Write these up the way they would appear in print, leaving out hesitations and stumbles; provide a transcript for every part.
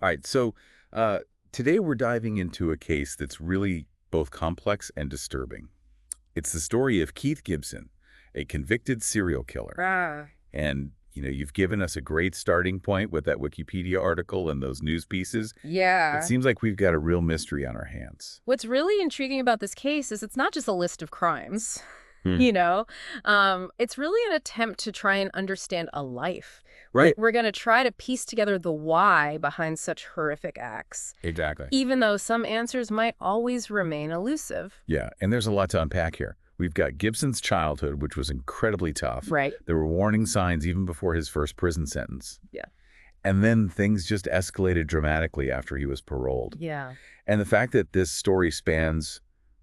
All right, so today we're diving into a case that's really both complex and disturbing. It's the story of Keith Gibson, a convicted serial killer. Ah, And, you've given us a great starting point with that Wikipedia article and those news pieces. It yeah. seems like we've got a real mystery on our hands. What's really intriguing about this case is it's not just a list of crimes, Hmm. you know? It's really an attempt to try and understand a life. Right. We're going to try to piece together the why behind such horrific acts, Exactly. even though some answers might always remain elusive. Yeah, and there's a lot to unpack here. We've got Gibson's childhood, which was incredibly tough. Right. There were warning signs even before his first prison sentence. Yeah. And then things just escalated dramatically after he was paroled. Yeah. And the fact that this story spans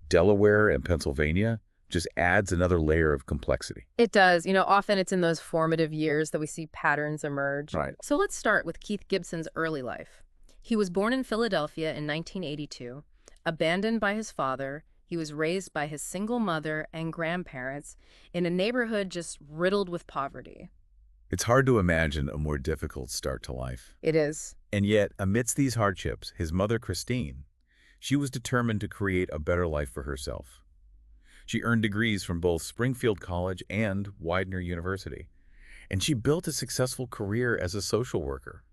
Delaware and Pennsylvania just adds another layer of complexity. It does. Often it's in those formative years that we see patterns emerge. Right. So let's start with Keith Gibson's early life. He was born in Philadelphia in 1982, abandoned by his father. He was raised by his single mother and grandparents in a neighborhood just riddled with poverty. It's hard to imagine a more difficult start to life. It is. And yet, amidst these hardships, his mother, Christine, she was determined to create a better life for herself. She earned degrees from both Springfield College and Widener University, and she built a successful career as a social worker.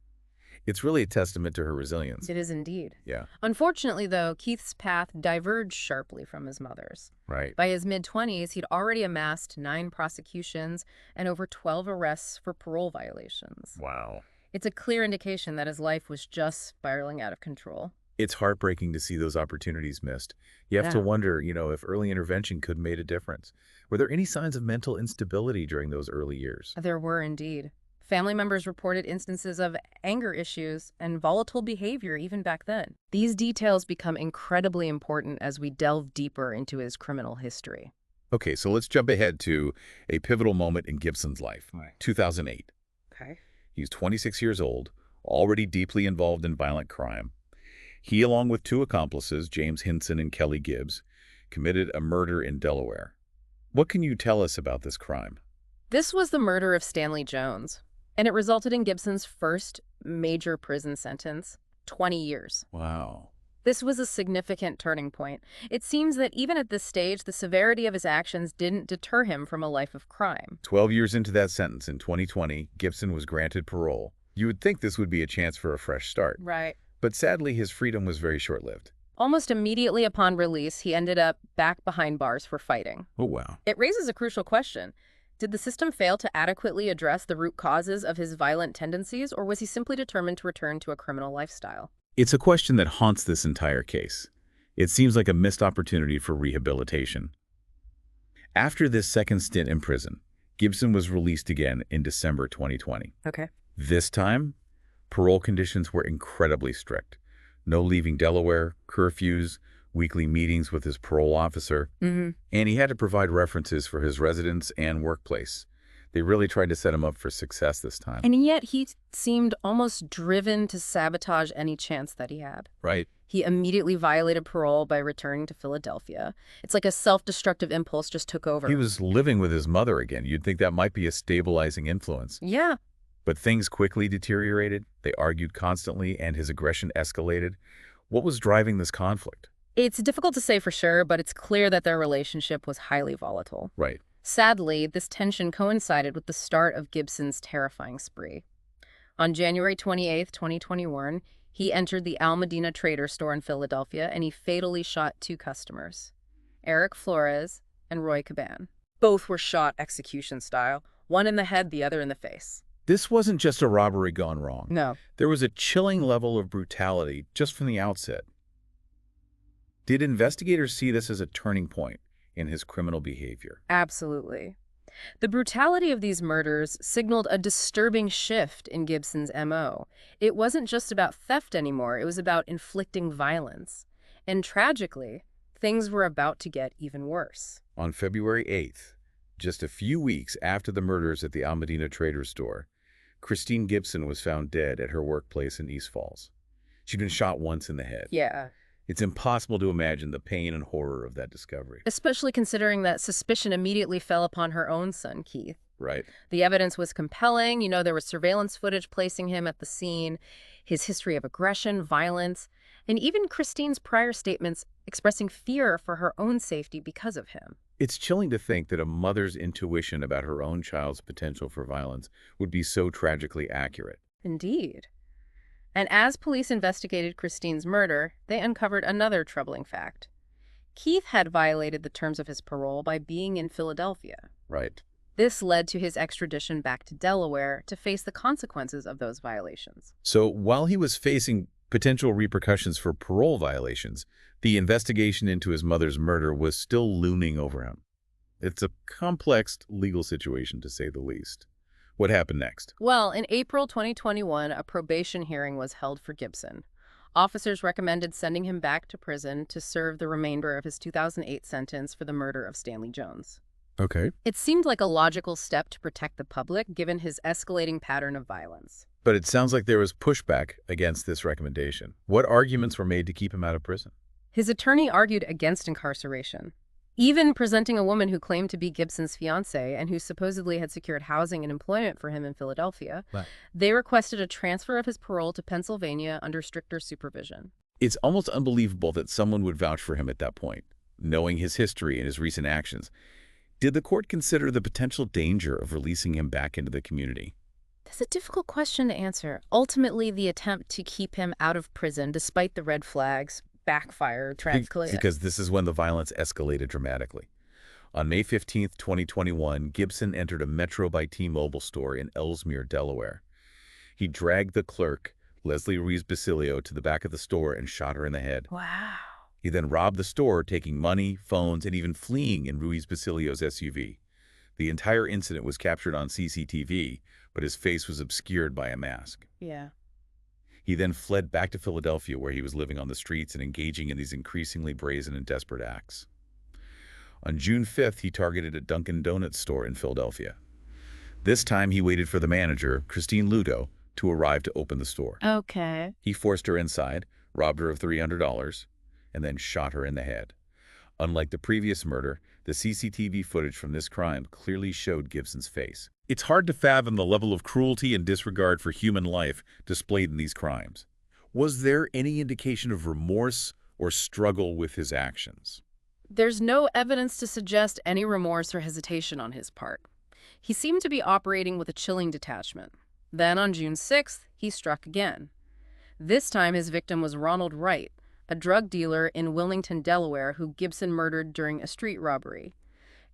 It's really a testament to her resilience. It is indeed. Yeah, Unfortunately, though, Keith's path diverged sharply from his mother's. right. By his mid-20s, he'd already amassed 9 prosecutions and over 12 arrests for parole violations. Wow. It's a clear indication that his life was just spiraling out of control. It's heartbreaking to see those opportunities missed. You have to Yeah. wonder, if early intervention could have made a difference. Were there any signs of mental instability during those early years? There were indeed. Family members reported instances of anger issues and volatile behavior even back then. These details become incredibly important as we delve deeper into his criminal history. Okay, so let's jump ahead to a pivotal moment in Gibson's life, Right. 2008. Okay. He's 26 years old, already deeply involved in violent crime. He, along with 2 accomplices, James Hinson and Kelly Gibbs, committed a murder in Delaware. What can you tell us about this crime? This was the murder of Stanley Jones, and it resulted in Gibson's first major prison sentence, 20 years. Wow. This was a significant turning point. It seems that even at this stage, the severity of his actions didn't deter him from a life of crime. 12 years into that sentence in 2020, Gibson was granted parole. You would think this would be a chance for a fresh start. Right. But sadly, his freedom was very short-lived. Almost immediately upon release, he ended up back behind bars for fighting. Oh, wow. It raises a crucial question. Did the system fail to adequately address the root causes of his violent tendencies, or was he simply determined to return to a criminal lifestyle? It's a question that haunts this entire case. It seems like a missed opportunity for rehabilitation. After this second stint in prison, Gibson was released again in December 2020. Okay. This time, parole conditions were incredibly strict. No leaving Delaware, curfews, weekly meetings with his parole officer, Mm-hmm. and he had to provide references for his residence and workplace. They really tried to set him up for success this time. And yet he seemed almost driven to sabotage any chance that he had. Right. He immediately violated parole by returning to Philadelphia. It's like a self-destructive impulse just took over. He was living with his mother again. You'd think that might be a stabilizing influence. Yeah. But things quickly deteriorated. They argued constantly, and his aggression escalated. What was driving this conflict? It's difficult to say for sure, but it's clear that their relationship was highly volatile. Right. Sadly, this tension coincided with the start of Gibson's terrifying spree. On January 28, 2021, he entered the Al Medina Trader store in Philadelphia and he fatally shot 2 customers, Eric Flores and Roy Caban. Both were shot execution style, one in the head, the other in the face. This wasn't just a robbery gone wrong. No. There was a chilling level of brutality just from the outset. Did investigators see this as a turning point in his criminal behavior? Absolutely. The brutality of these murders signaled a disturbing shift in Gibson's MO. It wasn't just about theft anymore, it was about inflicting violence. And tragically, things were about to get even worse. On February 8th, just a few weeks after the murders at the Al Medina Trader store, Christine Gibson was found dead at her workplace in East Falls. She'd been shot once in the head. Yeah. It's impossible to imagine the pain and horror of that discovery. Especially considering that suspicion immediately fell upon her own son, Keith. Right. The evidence was compelling. There was surveillance footage placing him at the scene, his history of aggression, violence, and even Christine's prior statements expressing fear for her own safety because of him. It's chilling to think that a mother's intuition about her own child's potential for violence would be so tragically accurate. Indeed. And as police investigated Christine's murder, they uncovered another troubling fact. Keith had violated the terms of his parole by being in Philadelphia. Right. This led to his extradition back to Delaware to face the consequences of those violations. So while he was facing potential repercussions for parole violations, the investigation into his mother's murder was still looming over him. It's a complex legal situation, to say the least. What happened next? Well, in April 2021, a probation hearing was held for Gibson. Officers recommended sending him back to prison to serve the remainder of his 2008 sentence for the murder of Stanley Jones. Okay. It seemed like a logical step to protect the public, given his escalating pattern of violence. But it sounds like there was pushback against this recommendation. What arguments were made to keep him out of prison? His attorney argued against incarceration, even presenting a woman who claimed to be Gibson's fiancée and who supposedly had secured housing and employment for him in Philadelphia. Right. They requested a transfer of his parole to Pennsylvania under stricter supervision. It's almost unbelievable that someone would vouch for him at that point, knowing his history and his recent actions. Did the court consider the potential danger of releasing him back into the community? That's a difficult question to answer. Ultimately, the attempt to keep him out of prison, despite the red flags, backfired tragically. Because this is when the violence escalated dramatically. On May 15th, 2021, Gibson entered a Metro by T-Mobile store in Ellesmere, Delaware. He dragged the clerk, Leslie Ruiz Basilio, to the back of the store and shot her in the head. Wow. He then robbed the store, taking money, phones, and even fleeing in Ruiz Basilio's SUV. The entire incident was captured on CCTV, but his face was obscured by a mask. Yeah. He then fled back to Philadelphia, where he was living on the streets and engaging in these increasingly brazen and desperate acts. On June 5th, he targeted a Dunkin' Donuts store in Philadelphia. This time, he waited for the manager, Christine Ludo, to arrive to open the store. Okay. He forced her inside, robbed her of $300, and then shot her in the head. Unlike the previous murder, the CCTV footage from this crime clearly showed Gibson's face. It's hard to fathom the level of cruelty and disregard for human life displayed in these crimes. Was there any indication of remorse or struggle with his actions? There's no evidence to suggest any remorse or hesitation on his part. He seemed to be operating with a chilling detachment. Then on June 6th, he struck again. This time his victim was Ronald Wright, a drug dealer in Wilmington, Delaware, who Gibson murdered during a street robbery.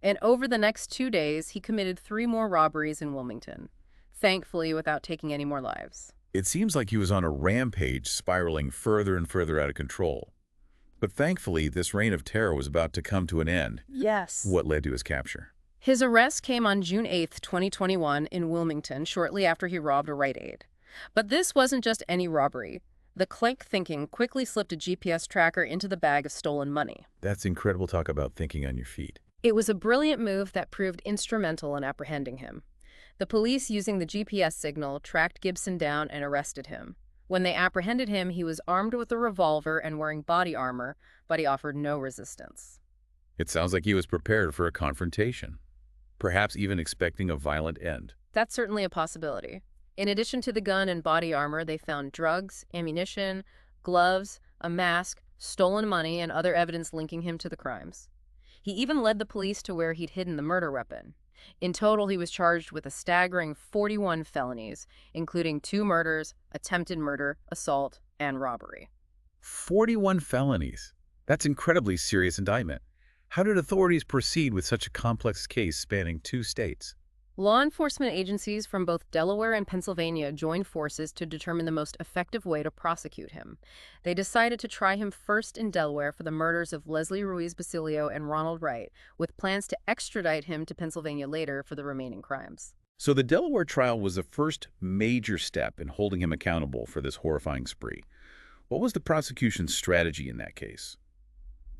And over the next 2 days, he committed 3 more robberies in Wilmington, thankfully without taking any more lives. It seems like he was on a rampage, spiraling further and further out of control. But thankfully, this reign of terror was about to come to an end. Yes. What led to his capture? His arrest came on June 8th, 2021 in Wilmington, shortly after he robbed a Rite Aid. But this wasn't just any robbery. The quick thinking quickly slipped a GPS tracker into the bag of stolen money. That's incredible. Talk about thinking on your feet. It was a brilliant move that proved instrumental in apprehending him. The police, using the GPS signal, tracked Gibson down and arrested him. When they apprehended him, he was armed with a revolver and wearing body armor, but he offered no resistance. It sounds like he was prepared for a confrontation, perhaps even expecting a violent end. That's certainly a possibility. In addition to the gun and body armor, they found drugs, ammunition, gloves, a mask, stolen money, and other evidence linking him to the crimes. He even led the police to where he'd hidden the murder weapon. In total, he was charged with a staggering 41 felonies, including 2 murders, attempted murder, assault, and robbery. 41 felonies. That's incredibly serious indictment. How did authorities proceed with such a complex case spanning 2 states? Law enforcement agencies from both Delaware and Pennsylvania joined forces to determine the most effective way to prosecute him. They decided to try him first in Delaware for the murders of Leslie Ruiz Basilio and Ronald Wright, with plans to extradite him to Pennsylvania later for the remaining crimes. So the Delaware trial was the first major step in holding him accountable for this horrifying spree. What was the prosecution's strategy in that case?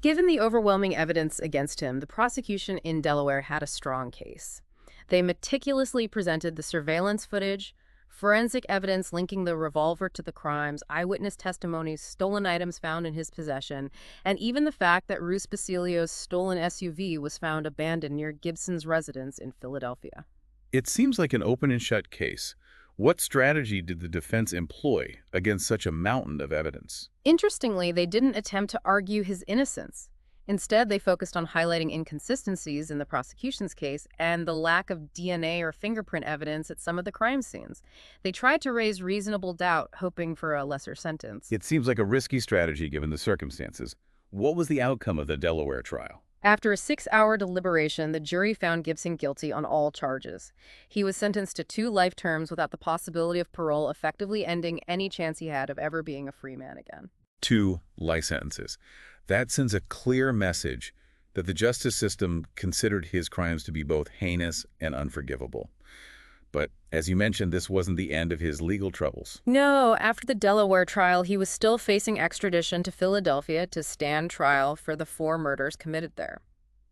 Given the overwhelming evidence against him, the prosecution in Delaware had a strong case. They meticulously presented the surveillance footage, forensic evidence linking the revolver to the crimes, eyewitness testimonies, stolen items found in his possession, and even the fact that Ruiz Basilio's stolen SUV was found abandoned near Gibson's residence in Philadelphia. It seems like an open and shut case. What strategy did the defense employ against such a mountain of evidence? Interestingly, they didn't attempt to argue his innocence. Instead, they focused on highlighting inconsistencies in the prosecution's case and the lack of DNA or fingerprint evidence at some of the crime scenes. They tried to raise reasonable doubt, hoping for a lesser sentence. It seems like a risky strategy given the circumstances. What was the outcome of the Delaware trial? After a 6-hour deliberation, the jury found Gibson guilty on all charges. He was sentenced to 2 life terms without the possibility of parole, effectively ending any chance he had of ever being a free man again. 2 life sentences. That sends a clear message that the justice system considered his crimes to be both heinous and unforgivable. But as you mentioned, this wasn't the end of his legal troubles. No, after the Delaware trial, he was still facing extradition to Philadelphia to stand trial for the 4 murders committed there.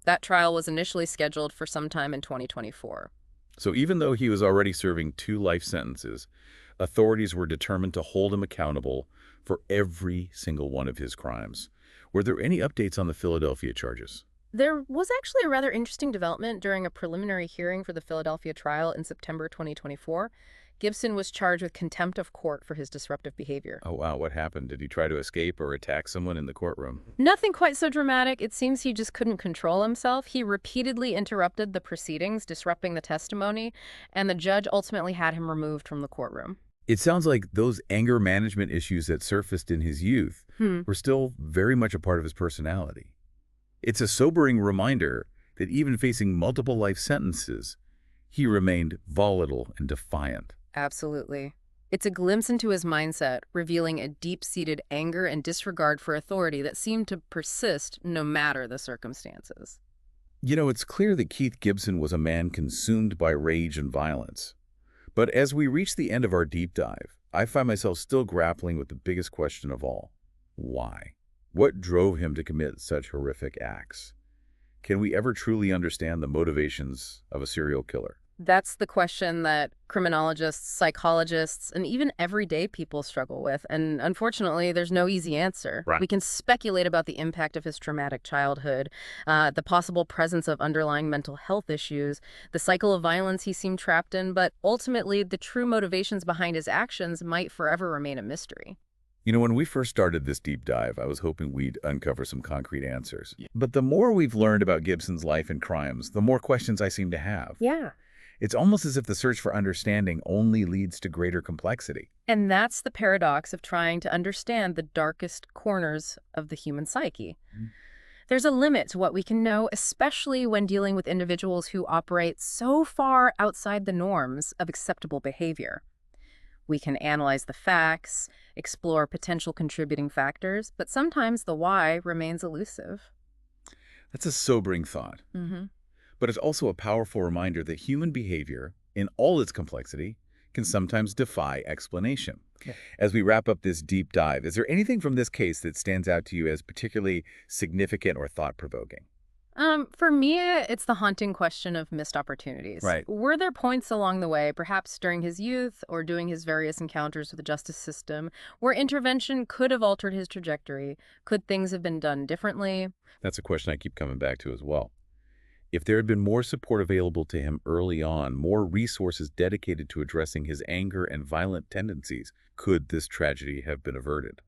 That trial was initially scheduled for sometime in 2024. So even though he was already serving 2 life sentences, authorities were determined to hold him accountable for every single one of his crimes. Were there any updates on the Philadelphia charges? There was actually a rather interesting development during a preliminary hearing for the Philadelphia trial in September 2024. Gibson was charged with contempt of court for his disruptive behavior. Oh, wow. What happened? Did he try to escape or attack someone in the courtroom? Nothing quite so dramatic. It seems he just couldn't control himself. He repeatedly interrupted the proceedings, disrupting the testimony, and the judge ultimately had him removed from the courtroom. It sounds like those anger management issues that surfaced in his youth were still very much a part of his personality. It's a sobering reminder that even facing multiple life sentences, he remained volatile and defiant. Absolutely. It's a glimpse into his mindset, revealing a deep-seated anger and disregard for authority that seemed to persist no matter the circumstances. You know, it's clear that Keith Gibson was a man consumed by rage and violence. But as we reach the end of our deep dive, I find myself still grappling with the biggest question of all. Why? What drove him to commit such horrific acts? Can we ever truly understand the motivations of a serial killer? That's the question that criminologists, psychologists, and even everyday people struggle with. And unfortunately, there's no easy answer. Right. We can speculate about the impact of his traumatic childhood, the possible presence of underlying mental health issues, the cycle of violence he seemed trapped in, but ultimately, the true motivations behind his actions might forever remain a mystery. You know, when we first started this deep dive, I was hoping we'd uncover some concrete answers. But the more we've learned about Gibson's life and crimes, the more questions I seem to have. Yeah. It's almost as if the search for understanding only leads to greater complexity. And that's the paradox of trying to understand the darkest corners of the human psyche. There's a limit to what we can know, especially when dealing with individuals who operate so far outside the norms of acceptable behavior. We can analyze the facts, explore potential contributing factors, but sometimes the why remains elusive. That's a sobering thought. But it's also a powerful reminder that human behavior, in all its complexity, can sometimes defy explanation. As we wrap up this deep dive, is there anything from this case that stands out to you as particularly significant or thought-provoking? For me, it's the haunting question of missed opportunities. Right. Were there points along the way, perhaps during his youth or during his various encounters with the justice system, where intervention could have altered his trajectory? Could things have been done differently? That's a question I keep coming back to as well. If there had been more support available to him early on, more resources dedicated to addressing his anger and violent tendencies, could this tragedy have been averted?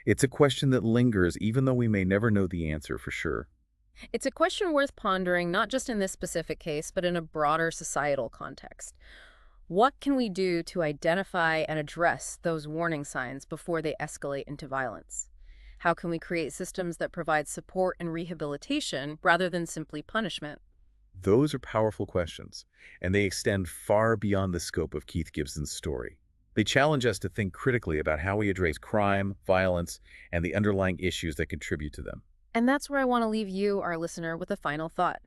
It's a question that lingers even though we may never know the answer for sure. It's a question worth pondering, not just in this specific case, but in a broader societal context. What can we do to identify and address those warning signs before they escalate into violence? How can we create systems that provide support and rehabilitation rather than simply punishment? Those are powerful questions, and they extend far beyond the scope of Keith Gibson's story. They challenge us to think critically about how we address crime, violence, and the underlying issues that contribute to them. And that's where I want to leave you, our listener, with a final thought.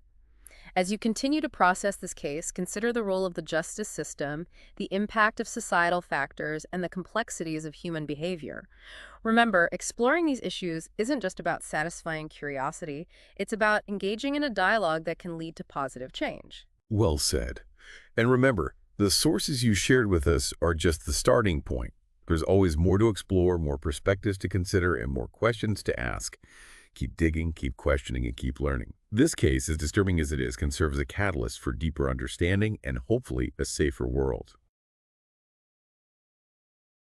As you continue to process this case, consider the role of the justice system, the impact of societal factors, and the complexities of human behavior. Remember, exploring these issues isn't just about satisfying curiosity, it's about engaging in a dialogue that can lead to positive change. Well said. And remember, the sources you shared with us are just the starting point. There's always more to explore, more perspectives to consider, and more questions to ask. Keep digging, keep questioning, and keep learning. This case, as disturbing as it is, can serve as a catalyst for deeper understanding and hopefully a safer world.